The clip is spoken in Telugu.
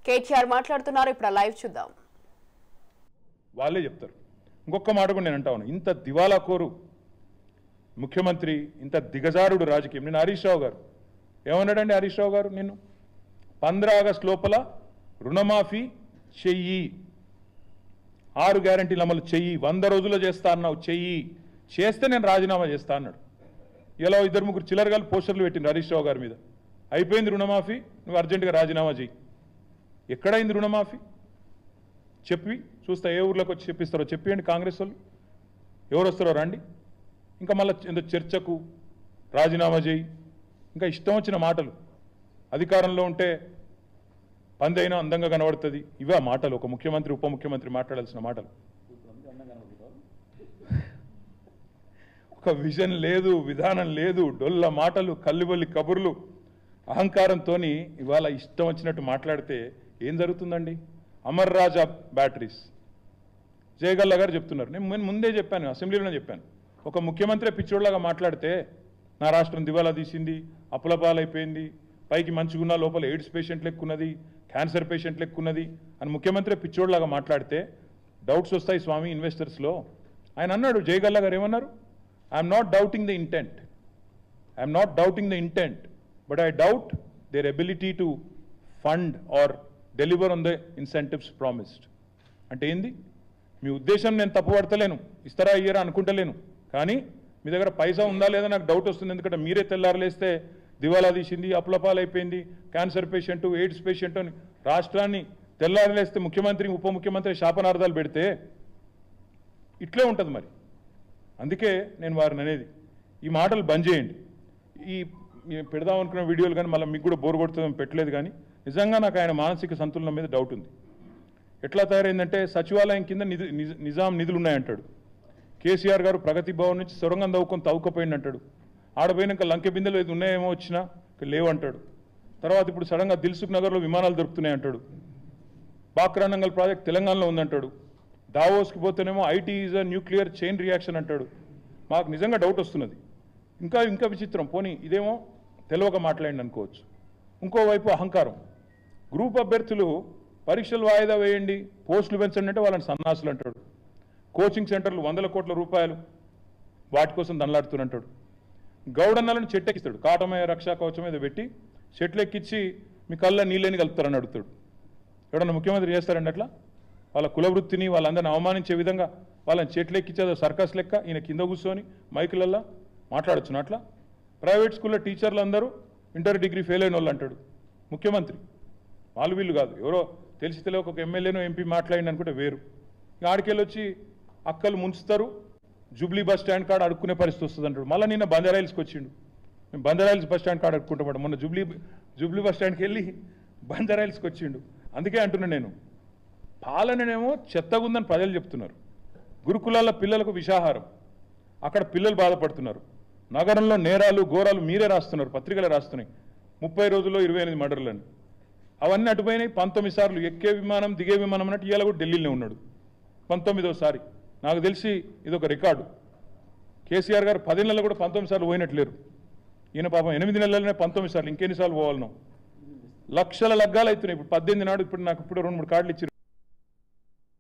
కేటీఆర్ మాట్లాడుతున్నారు. ఇప్పుడు లైవ్ చూద్దాం. వాళ్ళే చెప్తారు. ఇంకొక మాట కూడా నేను అంటా ఉన్నా, ఇంత దివాలా కోరు ముఖ్యమంత్రి, ఇంత దిగజారుడు రాజకీయం. నేను హరీష్ రావు గారు ఏమన్నాడండి? హరీష్ రావు గారు నిన్ను 15 ఆగస్టు లోపల రుణమాఫీ చెయ్యి, 6 గ్యారంటీలు అమలు చెయ్యి, 100 రోజుల్లో చేస్తా అన్నావు, చెయ్యి, చేస్తే నేను రాజీనామా చేస్తా అన్నాడు. ఇలా 2-3 చిల్లరగాలు పోస్టర్లు పెట్టింది హరీష్ రావు గారి మీద. అయిపోయింది రుణమాఫీ, నువ్వు అర్జెంటుగా రాజీనామా చెయ్యి. ఎక్కడైంది రుణమాఫీ? చెప్పి చూస్తా, ఏ ఊర్లోకి వచ్చి చెప్పిస్తారో చెప్పండి. కాంగ్రెస్ వాళ్ళు ఎవరు వస్తారో రండి. ఇంకా మళ్ళీ ఎంత చర్చకు రాజీనామా చేయి, ఇంకా ఇష్టం వచ్చిన మాటలు. అధికారంలో ఉంటే పందైనా అందంగా కనబడుతుంది, ఇవే మాటలు ఒక ముఖ్యమంత్రి ఉప ముఖ్యమంత్రి మాట్లాడాల్సిన మాటలు. ఒక విజన్ లేదు, విధానం లేదు, డొల్ల మాటలు, కల్లిబొల్లి కబుర్లు, అహంకారంతో ఇవాళ ఇష్టం వచ్చినట్టు మాట్లాడితే ఏం జరుగుతుందండి? అమర్ రాజా బ్యాటరీస్ జయగల్లా గారు చెప్తున్నారు. నేను ముందే చెప్పాను, అసెంబ్లీలోనే చెప్పాను, ఒక ముఖ్యమంత్రి పిచ్చోడ్లాగా మాట్లాడితే నా రాష్ట్రం దివాలా తీసింది, అప్పుల పాలైపోయింది, పైకి మంచిగున్న లోపల ఎయిడ్స్ పేషెంట్ లెక్కున్నది, క్యాన్సర్ పేషెంట్ లెక్కున్నది అని ముఖ్యమంత్రి పిచ్చోడ్లాగా మాట్లాడితే డౌట్స్ వస్తాయి స్వామి ఇన్వెస్టర్స్లో. ఆయన అన్నాడు, జయగల్లా గారు ఏమన్నారు? I'm not doubting the intent, I'm not doubting the intent, but I doubt there ability to fund or deliver on the incentives promised. అంటే ఏంది? మీ ఉద్దేశం నేను తప్పుపడతలేను, ఇస్తారా ఇయ్యరా అనుకుంటలేను, కానీ మీ దగ్గర పైసా ఉందా లేదా నాకు డౌట్ వస్తుంది. ఎందుకంటే మీరే తెల్లారలేస్తే దివాలా తీసింది, అప్పులపాలైపోయింది, క్యాన్సర్ పేషెంట్, ఎయిడ్స్ పేషెంట్ అని రాష్ట్రాన్ని తెల్లారలేస్తే ముఖ్యమంత్రి ఉప ముఖ్యమంత్రి శాపనార్థాలు పెడితే ఇట్లే ఉంటుంది మరి. అందుకే నేను వారిని అనేది, ఈ మాటలు బంద్ చేయండి. ఈ పెడదాం అనుకున్న వీడియోలు కానీ మళ్ళీ మీకు కూడా బోర్ కొడుతుందని పెట్టలేదు. కానీ నిజంగా నాకు ఆయన మానసిక సంతులనం మీద డౌట్ ఉంది. ఎట్లా తయారైందంటే సచివాలయం కింద నిజాం నిధులు ఉన్నాయంటాడు. కేసీఆర్ గారు ప్రగతి భవన్ నుంచి సొరంగం తవ్వుకపోయింది అంటాడు. ఆడపోయినాక లంకె బిందెలు ఏది ఉన్నాయేమో వచ్చినా లేవు అంటాడు. తర్వాత ఇప్పుడు సడన్గా దిల్సుఖ్ నగర్లో విమానాలు దొరుకుతున్నాయి అంటాడు. బాక్రానంగల్ ప్రాజెక్ట్ తెలంగాణలో ఉందంటాడు. దావోస్కి పోతేనేమో IT is a nuclear chain reaction అంటాడు. మాకు నిజంగా డౌట్ వస్తున్నది. ఇంకా విచిత్రం, పోనీ ఇదేమో తెలియక మాట్లాడింది అనుకోవచ్చు. ఇంకోవైపు అహంకారం. గ్రూప్ అభ్యర్థులు పరీక్షలు వాయిదా వేయండి, పోస్టులు పెంచండి అంటే వాళ్ళని సన్నాసులు అంటాడు. కోచింగ్ సెంటర్లు 100 కోట్ల రూపాయలు వాటి కోసం దండలాడుతున్నట్టాడు. గౌడన్నలను చెట్టెక్కిస్తాడు, కాటమయ రక్షా కవచం మీద పెట్టి చెట్లు ఎక్కించి మీ కళ్ళ నీళ్ళని కలుపుతారని అడుగుతాడు. ఎవడన్నా ముఖ్యమంత్రి చేస్తారండి అట్లా? వాళ్ళ కులవృత్తిని వాళ్ళందరిని అవమానించే విధంగా వాళ్ళని చెట్లు ఎక్కించేదో సర్కస్ లెక్క ఈయన కింద కూర్చొని మైకులల్లా మాట్లాడొచ్చును అట్లా. ప్రైవేట్ స్కూల్లో టీచర్లు అందరూ ఇంటర్ డిగ్రీ ఫెయిల్ అయిన వాళ్ళు అంటాడు ముఖ్యమంత్రి. వాళ్ళు వీళ్ళు కాదు, ఎవరో తెలిసి తెలియక ఒక ఎమ్మెల్యేనో ఎంపీ మాట్లాడింది అనుకుంటే వేరు. ఆడికెళ్ళి వచ్చి అక్కలు ముంచుతారు, జూబ్లీ బస్ స్టాండ్ కాడ అడుక్కునే పరిస్థితి వస్తుంది అంటాడు. మళ్ళీ నిన్న బంజారాయిల్స్కి వచ్చిండు, మేము బంజారాయిల్స్ బస్ స్టాండ్ కాడ అడుక్కుంటాం. మొన్న జూబ్లీ బస్ స్టాండ్కి వెళ్ళి బంజారాయిల్స్కి వచ్చిండు. అందుకే అంటున్నా నేను, పాలననేమో చెత్తగుందని ప్రజలు చెప్తున్నారు. గురుకులాల పిల్లలకు విషాహారం, అక్కడ పిల్లలు బాధపడుతున్నారు. నగరంలో నేరాలు ఘోరాలు మీరే రాస్తున్నారు, పత్రికలు రాస్తున్నాయి. 30 రోజుల్లో 28 మర్డర్లని. అవన్నీ అటుపోయినాయి. 19 సార్లు ఎక్కే విమానం దిగే విమానం అన్నట్టు ఇవాళ కూడా ఢిల్లీలో ఉన్నాడు 19వ సారి. నాకు తెలిసి ఇదొక రికార్డు. కేసీఆర్ గారు 10 నెలలు కూడా 19 సార్లు పోయినట్లేరు. ఈయన పాపం 8 నెలలనే 19 సార్లు, ఇంకెన్నిసార్లు పోవాలనో. లక్షల లగ్గాలు అవుతున్నాయి. ఇప్పుడు 18 నాడు ఇప్పుడు నాకు 2-3 కార్డులు ఇచ్చారు.